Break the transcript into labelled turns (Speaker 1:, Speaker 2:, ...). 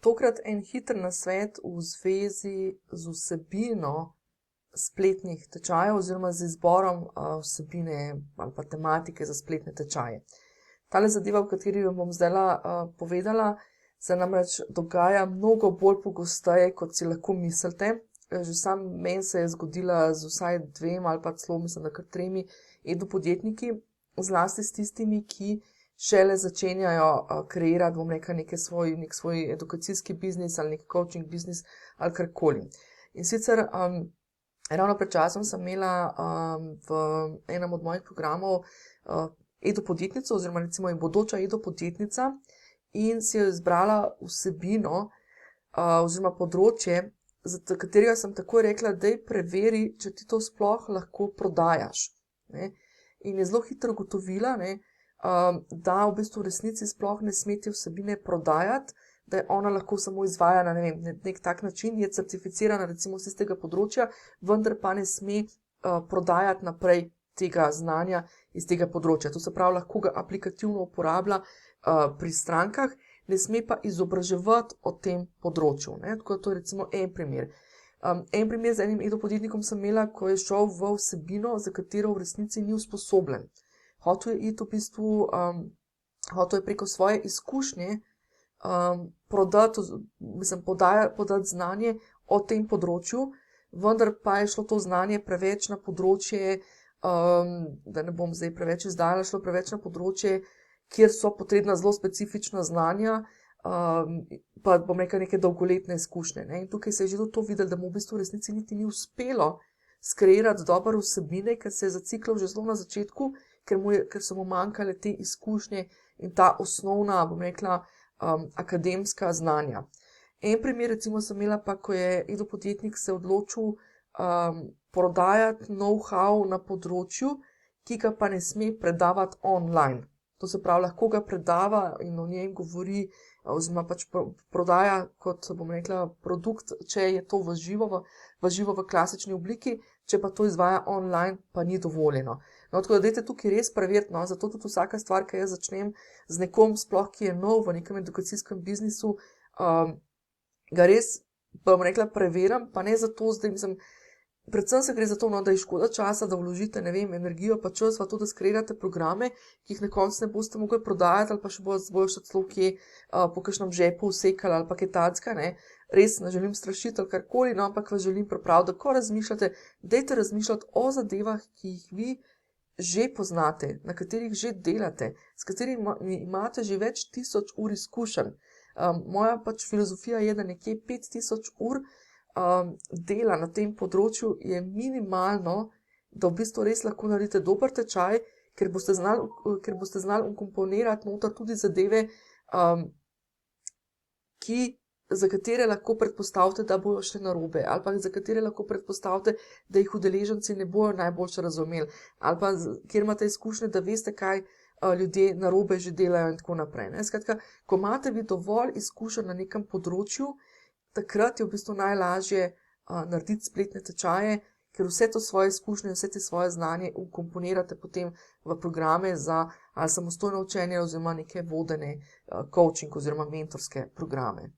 Speaker 1: Tokrat en hiter nasvet v zvezi z vsebino spletnih tečajev oziroma z izborom vsebine ali pa tematike za spletne tečaje. Tale zadeva, v kateri vam bom zdaj povedala, se namreč dogaja mnogo bolj pogosteje, kot si lahko mislite. Že sam meni se je zgodila z vsaj 2 ali pa celo, mislim, da kar 3 edupodjetniki, zlasti s tistimi, ki šele začenjajo kreirati, bom rekla, nek svoj edukacijski biznis ali nek coaching biznis ali karkoli. In sicer ravno pred časom sem imela v enem od mojih programov edupodjetnico oziroma recimo je bodoča edupodjetnica in si je izbrala vsebino oziroma področje, za katerega sem takoj rekla, daj preveri, če ti to sploh lahko prodajaš. Ne? In je zelo hitro ugotovila, da v bistvu v resnici sploh ne sme te vsebine prodajati, da je ona lahko samo izvaja na nek tak način, je certificirana recimo z tistega področja, vendar pa ne sme prodajati naprej tega znanja iz tega področja. To se pravi, lahko ga aplikativno uporablja pri strankah, ne sme pa izobraževati o tem področju. Tako da to je recimo en primer. En primer z enim edupodjetnikom sem imela, ko je šel v vsebino, za katero v resnici ni usposobljen. Hotel je iti v bistvu, hotel je preko svoje izkušnje podati znanje o tem področju, vendar pa je šlo to znanje preveč na področje, da ne bom zdaj preveč izdala, šlo preveč na področje, kjer so potrebna zelo specifična znanja, pa bom rekla neke dolgoletne izkušnje. In tukaj se je že to videlo, da mu v bistvu v resnici niti ni uspelo skreirati dobre vsebine, ker se je zaciklal že zelo na začetku, ker so mu manjkale te izkušnje in ta osnovna, bom rekla, akademska znanja. En primer recimo sem imela pa, ko je edupodjetnik se odločil prodajati know-how na področju, ki ga pa ne sme predavati online. To se pravi, lahko ga predava in o njem govori, oziroma pač prodaja kot, bom rekla, produkt, če je to v živo v klasični obliki, če pa to izvaja online, pa ni dovoljeno. Tako da dajte tukaj res preveriti, zato tudi vsaka stvar, ki jaz začnem z nekom, sploh ki je nov v nekem edukacijskem biznisu, ga res, bom rekla, preverim, pa ne zato, zdaj mislim, predvsem se gre za to, da je škoda časa, da vložite, energijo pa čas, pa to, da skreirate programe, ki jih na koncu ne boste mogli prodajati ali pa še bojo še celo kje po kakšnem žepu vsekali ali pa kaj tacka, Res ne želim strašiti ali karkoli, ampak vas želim pripraviti, da ko razmišljate, dajte razmišljati o zadevah, ki jih vi že poznate, na katerih že delate, s katerimi imate že več tisoč ur izkušenj. Moja pač filozofija je, da nekje 5000 ur dela na tem področju je minimalno, da v bistvu res lahko naredite dober tečaj, ker boste znali vkomponirati noter tudi zadeve, za katere lahko predpostavite, da bojo šle narobe, ali pa za katere lahko predpostavite, da jih udeleženci ne bojo najboljše razumeli, ali pa kjer imate izkušnje, da veste, kaj ljudje narobe že delajo in tako naprej. Skratka, ko imate vi dovolj izkušenj na nekem področju, takrat je v bistvu najlažje narediti spletne tečaje, ker vse to svoje izkušnje, vse te svoje znanje vkomponirate potem v programe za ali samostojno učenje oziroma neke vodene coaching oziroma mentorske programe.